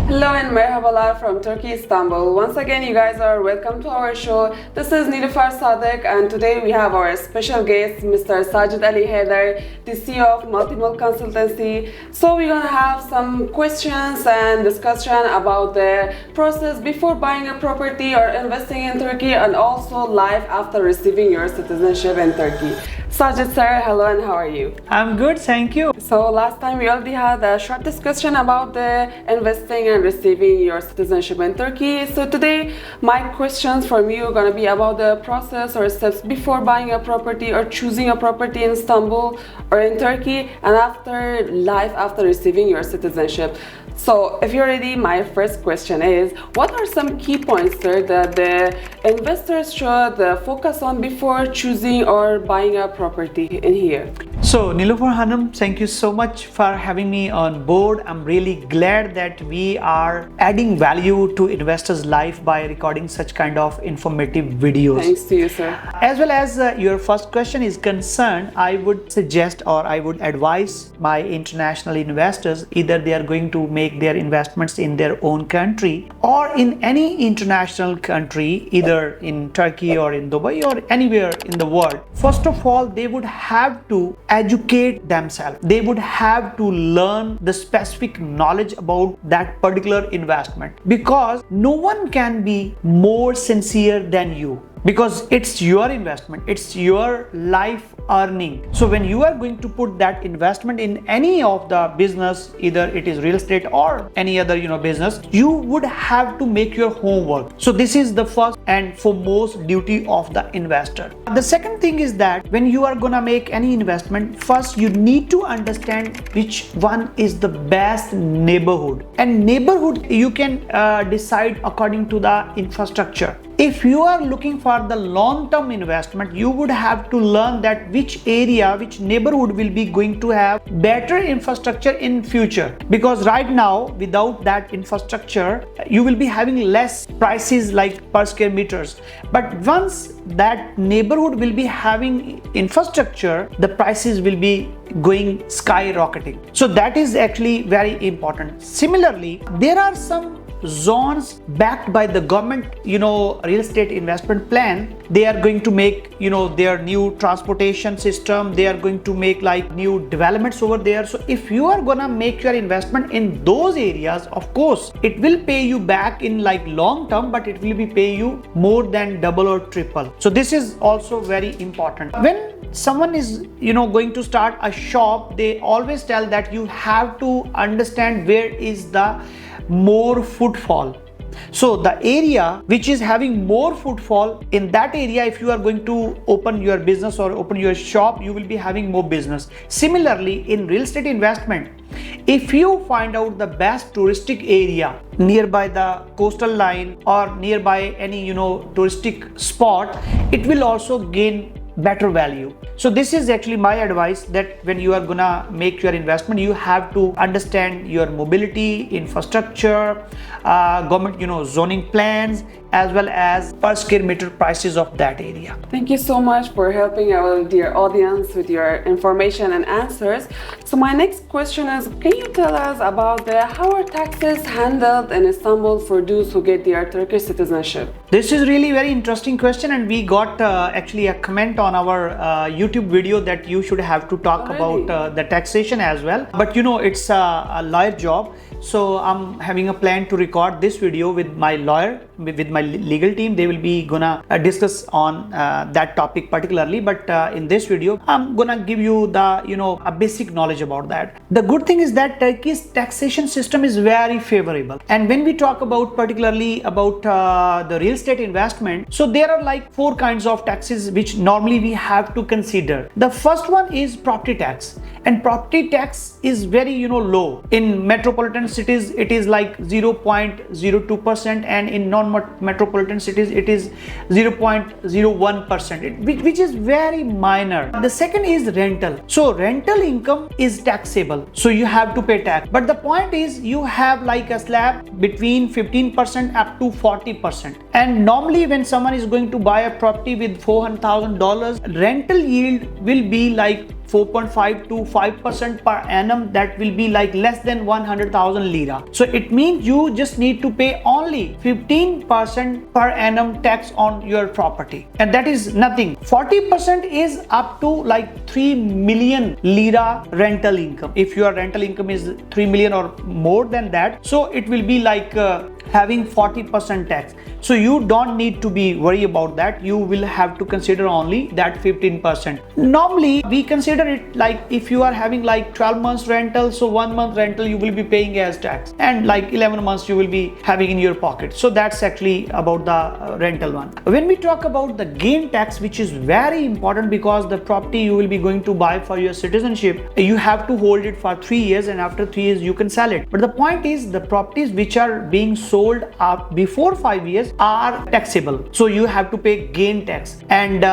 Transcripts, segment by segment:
Hello and merhabalar from Turkey, Istanbul. Once again, you guys are welcome to our show. This is Nilüfer Sadık, and today we have our special guest, Mr. Sajid Ali Haider, the CEO of Multimil Consultancy. So we're gonna have some questions and discussion about the process before buying a property or investing in Turkey, and also life after receiving your citizenship in Turkey. Sajid sir, hello and how are you? I'm good, thank you. So last time we already had a short discussion about the investing and receiving your citizenship in Turkey. So today my questions from you are going to be about the process or steps before buying a property or choosing a property in Istanbul or in Turkey, and after life after receiving your citizenship. So if you're ready, my first question is, what are some key points, sir, that the investors should focus on before choosing or buying a property in here? So Nilüfer Hanım, thank you so much for having me on board. I'm really glad that we are adding value to investors' life by recording such kind of informative videos. Thanks to you, sir. As well as your first question is concerned, I would suggest or I would advise my international investors, either they are going to make their investments in their own country or in any international country, either in Turkey or in Dubai or anywhere in the world. First of all, they would have to educate themselves. They would have to learn the specific knowledge about that particular investment, because no one can be more sincere than you, because it's your investment, it's your life earning. So when you are going to put that investment in any of the business, either it is real estate or any other business, you would have to make your homework. So this is the first and foremost duty of the investor. The second thing is that when you are gonna make any investment, first you need to understand which one is the best neighborhood. And neighborhood you can decide according to the infrastructure. If you are looking for the long-term investment, you would have to learn that which area, which neighborhood will be going to have better infrastructure in future. Because right now, without that infrastructure, you will be having less prices like per square meters. But once that neighborhood will be having infrastructure, the prices will be going skyrocketing. So that is actually very important. Similarly, there are some zones backed by the government, real estate investment plan. They are going to make, their new transportation system. They are going to make like new developments over there. So if you are gonna make your investment in those areas, of course, it will pay you back in like long term, but it will be pay you more than double or triple. So this is also very important. When someone is, going to start a shop, they always tell that you have to understand where is the more footfall. So the area which is having more footfall, in that area, if you are going to open your business or open your shop, you will be having more business. Similarly, in real estate investment, if you find out the best touristic area nearby the coastal line or nearby any touristic spot, it will also gain better value. So this is actually my advice, that when you are gonna make your investment, you have to understand your mobility, infrastructure, government, zoning plans, as well as per square meter prices of that area. Thank you so much for helping our dear audience with your information and answers. So my next question is, can you tell us about how are taxes handled in Istanbul for those who get their Turkish citizenship? This is really very interesting question, and we got actually a comment on our YouTube video that you should have to talk about the taxation as well. But it's a lawyer job. So I'm having a plan to record this video with my lawyer, with my legal team. They will be gonna discuss on that topic particularly. But in this video, I'm gonna give you the a basic knowledge about that. The good thing is that Turkey's taxation system is very favorable. And when we talk about particularly about the real estate investment, so there are like 4 kinds of taxes which normally we have to consider. The first one is property tax, and property tax is very low. In metropolitan cities it is like 0.02%, and in non-metropolitan cities it is 0.01%, which is very minor. The second is rental. So rental income is taxable, so you have to pay tax. But the point is, you have like a slab between 15% up to 40%. And normally when someone is going to buy a property with $400,000, rental yield will be like 4.5 to 5% per annum, that will be like less than 100,000 lira. So it means you just need to pay only 15% per annum tax on your property, and that is nothing. 40% is up to like 3 million lira rental income. If your rental income is 3 million or more than that, so it will be like having 40% tax. So you don't need to be worried about that. You will have to consider only that 15%. Normally we consider it like if you are having like 12 months rental, so 1 month rental you will be paying as tax, and like 11 months you will be having in your pocket. So that's actually about the rental one. When we talk about the gain tax, which is very important, because the property you will be going to buy for your citizenship, you have to hold it for 3 years, and after 3 years you can sell it. But the point is, the properties which are being sold up before 5 years are taxable, so you have to pay gain tax, and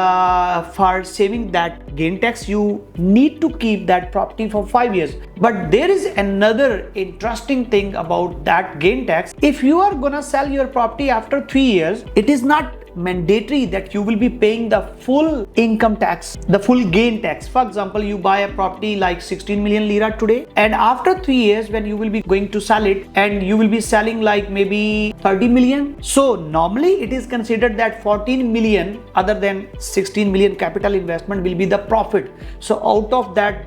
for saving that gain tax you need to keep that property for 5 years. But there is another interesting thing about that gain tax. If you are gonna sell your property after 3 years, it is not mandatory that you will be paying the full income tax, the full gain tax. For example, you buy a property like 16 million lira today, and after 3 years when you will be going to sell it, and you will be selling like maybe 30 million, so normally it is considered that 14 million other than 16 million capital investment will be the profit. So out of that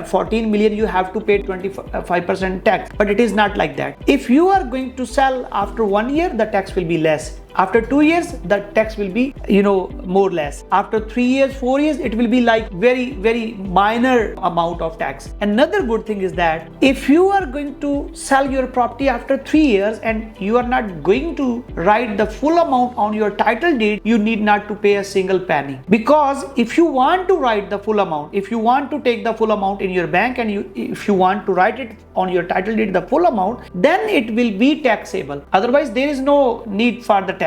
14 million you have to pay 25% tax, but it is not like that. If you are going to sell after 1 year, the tax will be less. After 2 years, the tax will be, more less. After 3 years, 4 years, it will be like very, very minor amount of tax. Another good thing is that if you are going to sell your property after 3 years and you are not going to write the full amount on your title deed, you need not to pay a single penny. Because if you want to write the full amount, if you want to take the full amount in your bank, and if you want to write it on your title deed, the full amount, then it will be taxable. Otherwise, there is no need for the tax.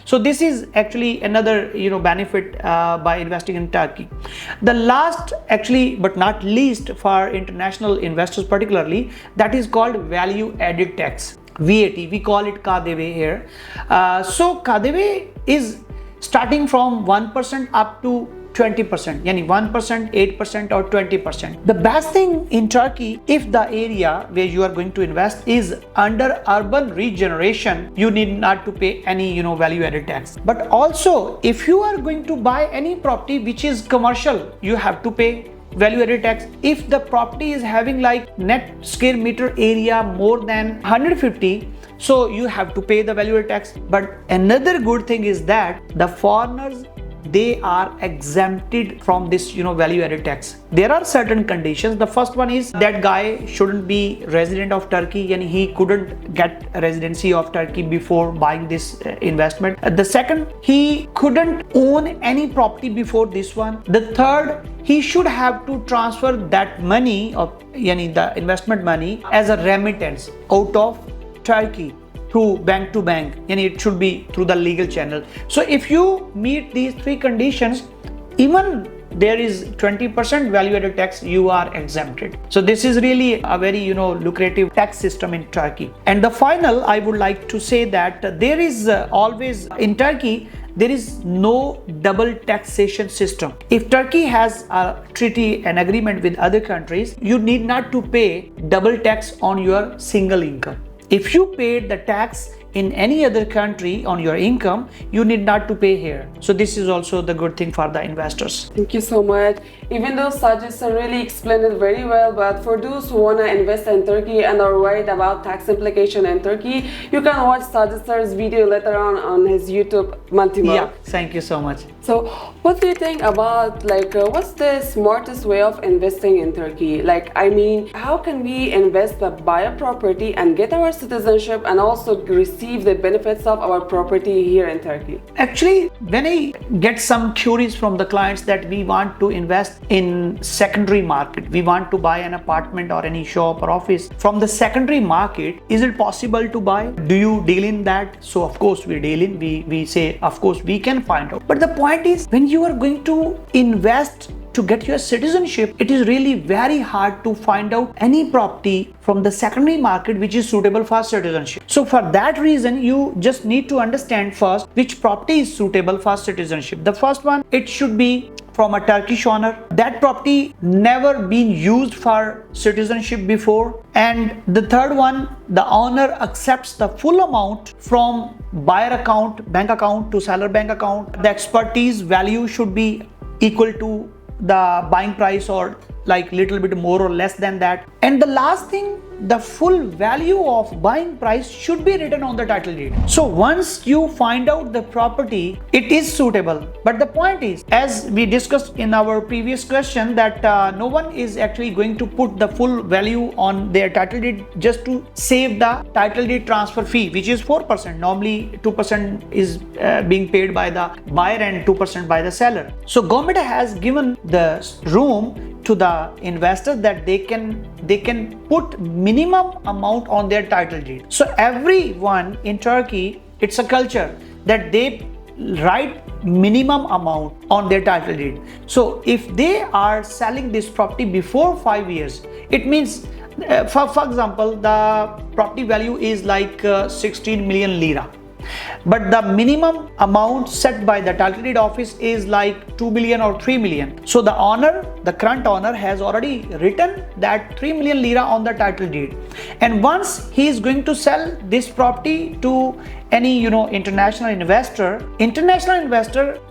So this is actually another benefit by investing in Turkey. The last, actually but not least, for international investors particularly, that is called value added tax, VAT. We call it KDV here. So KDV is starting from 1% up to 20%, yani 1%, 8% or 20%. The best thing in Turkey, if the area where you are going to invest is under urban regeneration, you need not to pay any value added tax. But also, if you are going to buy any property which is commercial, you have to pay value added tax. If the property is having like net square meter area more than 150, so you have to pay the value added tax. But another good thing is that the foreigners, they are exempted from this value added tax. There are certain conditions. The first one is that guy shouldn't be resident of Turkey, and he couldn't get residency of Turkey before buying this investment. The second, he couldn't own any property before this one. The third, he should have to transfer that money of the investment money as a remittance out of Turkey through bank to bank, and it should be through the legal channel. So if you meet these three conditions, even there is 20% value added tax, you are exempted. So this is really a very lucrative tax system in Turkey. And the final, I would like to say that there is always in Turkey, there is no double taxation system. If Turkey has a treaty, an agreement with other countries, you need not to pay double tax on your single income. If you paid the tax in any other country on your income, you need not to pay here. So this is also the good thing for the investors. Thank you so much. Even though Sajid sir really explained it very well, but for those who want to invest in Turkey and are worried about tax implication in Turkey, you can watch Sajid sir's video later on his YouTube Multimod. Yeah, thank you so much. So what do you think about what's the smartest way of investing in Turkey? How can we invest but buy a property and get our citizenship and also receive the benefits of our property here in Turkey? Actually, when I get some queries from the clients that we want to invest in secondary market, we want to buy an apartment or any shop or office from the secondary market, is it possible to buy? Do you deal in that? So of course we deal in, we say of course we can find out. But the point is, when you are going to invest to get your citizenship, it is really very hard to find out any property from the secondary market which is suitable for citizenship. So for that reason, you just need to understand first which property is suitable for citizenship. The first one, it should be from a Turkish owner. That property never been used for citizenship before. And the third one, the owner accepts the full amount from buyer account, bank account to seller bank account. The expertise value should be equal to the buying price or like little bit more or less than that. And the last thing, the full value of buying price should be written on the title deed. So once you find out the property, it is suitable. But the point is, as we discussed in our previous question, that no one is actually going to put the full value on their title deed just to save the title deed transfer fee, which is 4%. Normally 2% is being paid by the buyer and 2% by the seller. So government has given the room to the investors that they can put minimum amount on their title deed. So everyone in Turkey, it's a culture that they write minimum amount on their title deed. So if they are selling this property before 5 years, it means for example, the property value is like 16 million lira. But the minimum amount set by the title deed office is like 2 million or 3 million. So the owner, the current owner, has already written that 3 million lira on the title deed. And once he is going to sell this property to any international investor,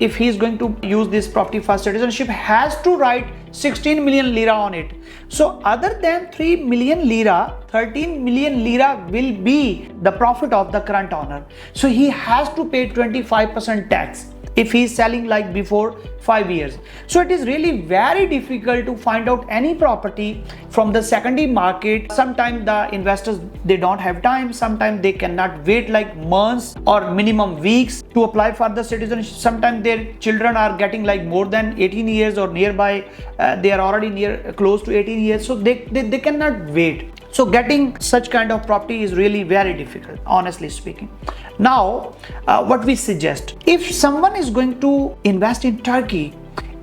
if he is going to use this property for citizenship, has to write 16 million lira on it. So other than 3 million lira, 13 million lira will be the profit of the current owner. So he has to pay 25% tax if he is selling like before 5 years. So it is really very difficult to find out any property from the secondary market. Sometimes the investors, they don't have time. Sometimes they cannot wait like months or minimum weeks to apply for the citizenship. Sometimes their children are getting like more than 18 years or nearby. They are already close to 18 years. So they cannot wait. So getting such kind of property is really very difficult, honestly speaking. Now, what we suggest, if someone is going to invest in Turkey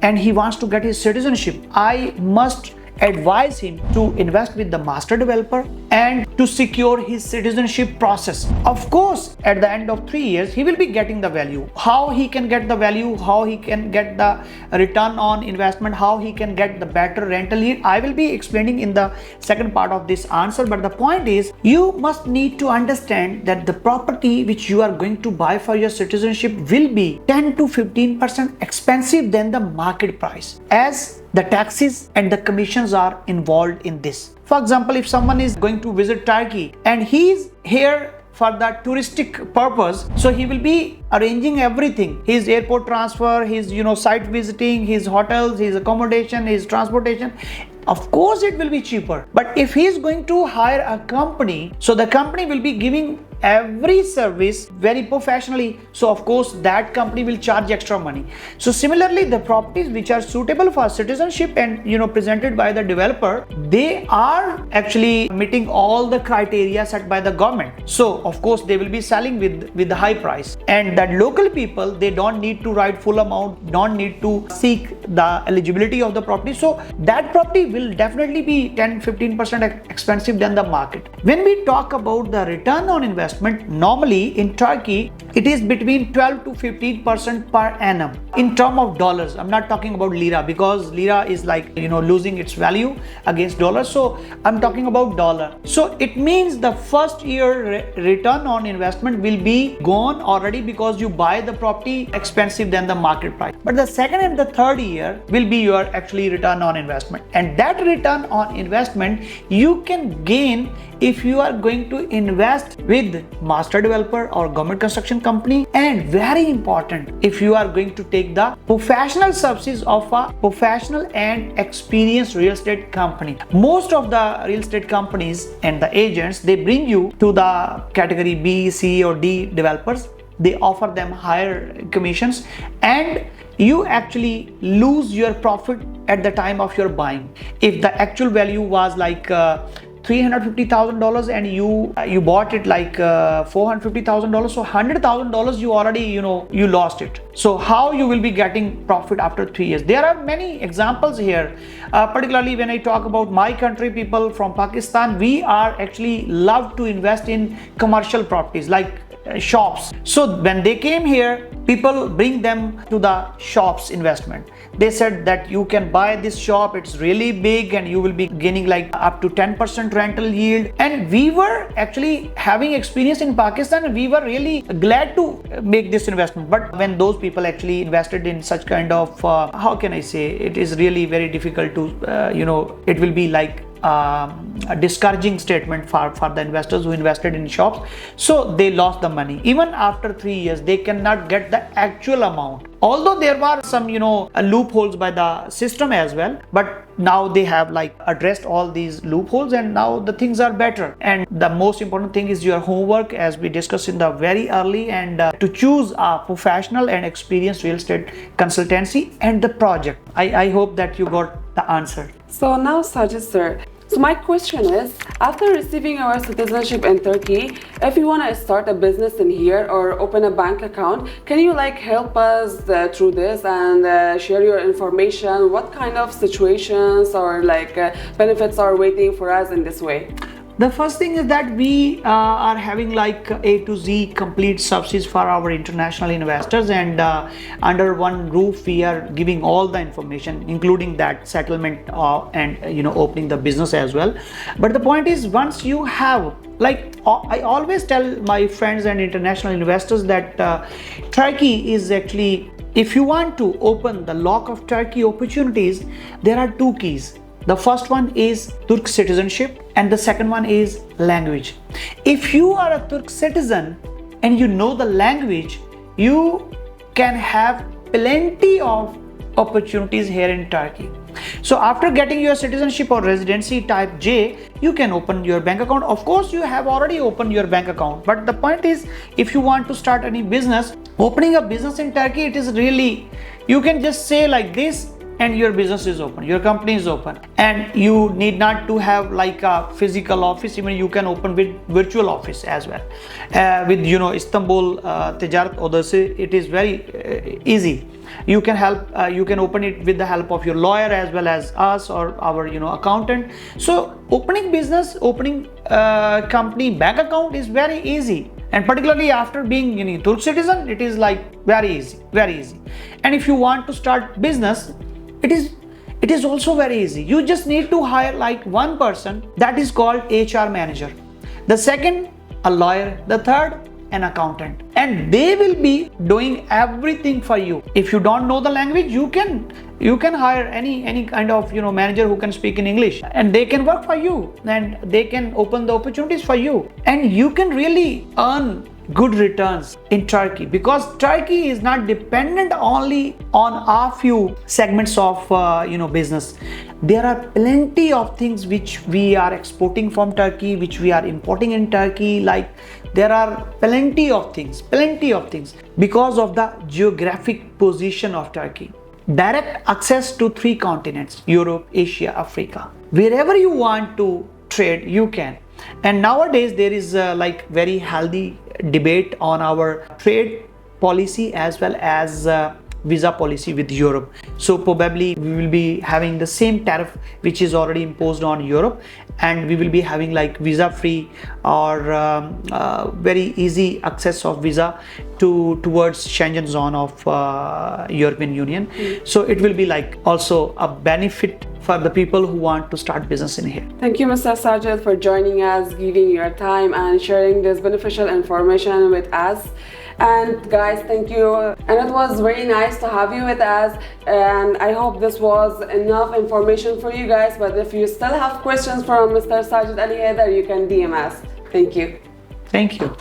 and he wants to get his citizenship, I must advise him to invest with the master developer and to secure his citizenship process. Of course, at the end of 3 years, he will be getting the value. How he can get the value, how he can get the return on investment, how he can get the better rental yield, I will be explaining in the second part of this answer. But the point is, you must need to understand that the property which you are going to buy for your citizenship will be 10 to 15% expensive than the market price, as the taxes and the commissions are involved in this. For example, if someone is going to visit Turkey and he is here for the touristic purpose, so he will be arranging everything, his airport transfer, his site visiting, his hotels, his accommodation, his transportation. Of course it will be cheaper. But if he is going to hire a company, so the company will be giving every service very professionally, so of course that company will charge extra money. So similarly, the properties which are suitable for citizenship and presented by the developer, they are actually meeting all the criteria set by the government. So of course they will be selling with the high price, and that local people, they don't need to write full amount, don't need to seek the eligibility of the property. So that property will definitely be 10-15% expensive than the market. When we talk about the return on investment, normally in Turkey, it is between 12 to 15% per annum in terms of dollars. I'm not talking about lira, because lira is like losing its value against dollar. So I'm talking about dollar. So it means the first year return on investment will be gone already, because you buy the property expensive than the market price. But the second and the third year will be your actually return on investment, and that return on investment you can gain if you are going to invest with master developer or government construction company. And very important, if you are going to take the professional services of a professional and experienced real estate company. Most of the real estate companies and the agents, they bring you to the category B, C or D developers. They offer them higher commissions, and you actually lose your profit at the time of your buying. If the actual value was like $350,000 and you bought it like $450,000, so $100,000 you already you lost it. So how you will be getting profit after 3 years? There are many examples here, particularly when I talk about my country, people from Pakistan, we are actually love to invest in commercial properties like shops. So when they came here, people bring them to the shops investment. They said that you can buy this shop, it's really big and you will be gaining like up to 10% rental yield. And we were actually having experience in Pakistan and we were really glad to make this investment. But when those people actually invested in such kind of, how can I say, it is really very difficult to, it will be like a discouraging statement for the investors who invested in shops. So they lost the money. Even after 3 years, they cannot get the actual amount. Although there were some, loopholes by the system as well, but now they have like addressed all these loopholes and now the things are better. And the most important thing is your homework, as we discussed in the very early, and to choose a professional and experienced real estate consultancy and the project. I hope that you got the answer. So now, Sajid sir, so my question is, after receiving our citizenship in Turkey, if you want to start a business in here or open a bank account, can you help us through this and share your information? What kind of situations or benefits are waiting for us in this way? The first thing is that we are having like A to Z complete subsidies for our international investors, and under one roof we are giving all the information, including that settlement and opening the business as well. But the point is, once you have, I always tell my friends and international investors that Turkey is actually, if you want to open the lock of Turkey opportunities, there are two keys. The first one is Turk citizenship and the second one is language. If you are a Turk citizen and you know the language, you can have plenty of opportunities here in Turkey. So after getting your citizenship or residency type J, you can open your bank account. Of course, you have already opened your bank account. But the point is, if you want to start any business, opening a business in Turkey, it is really, you can just say like this, and your business is open, your company is open, and you need not to have like a physical office. Even you can open with virtual office as well. With Istanbul Ticaret Odası, it is very easy. You can open it with the help of your lawyer as well as us or our accountant. So opening business, opening company bank account is very easy. And particularly after being Turk citizen, it is like very easy. And if you want to start business, it is also very easy. You just need to hire like one person, that is called HR manager. The second, a lawyer. The third, an accountant. And they will be doing everything for you. If you don't know the language, you can hire any kind of manager who can speak in English, and they can work for you and they can open the opportunities for you. And you can really earn good returns in Turkey, because Turkey is not dependent only on a few segments of business. There are plenty of things which we are exporting from Turkey, which we are importing in Turkey. Like there are plenty of things because of the geographic position of Turkey. Direct access to 3 continents: Europe, Asia, Africa. Wherever you want to trade, you can. And nowadays there is very healthy debate on our trade policy as well as visa policy with Europe. So probably we will be having the same tariff which is already imposed on Europe, and we will be having like visa free or very easy access of visa towards Schengen zone of European Union. So it will be like also a benefit for the people who want to start business in here. Thank you, Mr. Sajid, for joining us, giving your time and sharing this beneficial information with us. And guys, thank you. And it was very nice to have you with us. And I hope this was enough information for you guys. But if you still have questions from Mr. Sajid Ali Haider, you can DM us. Thank you. Thank you.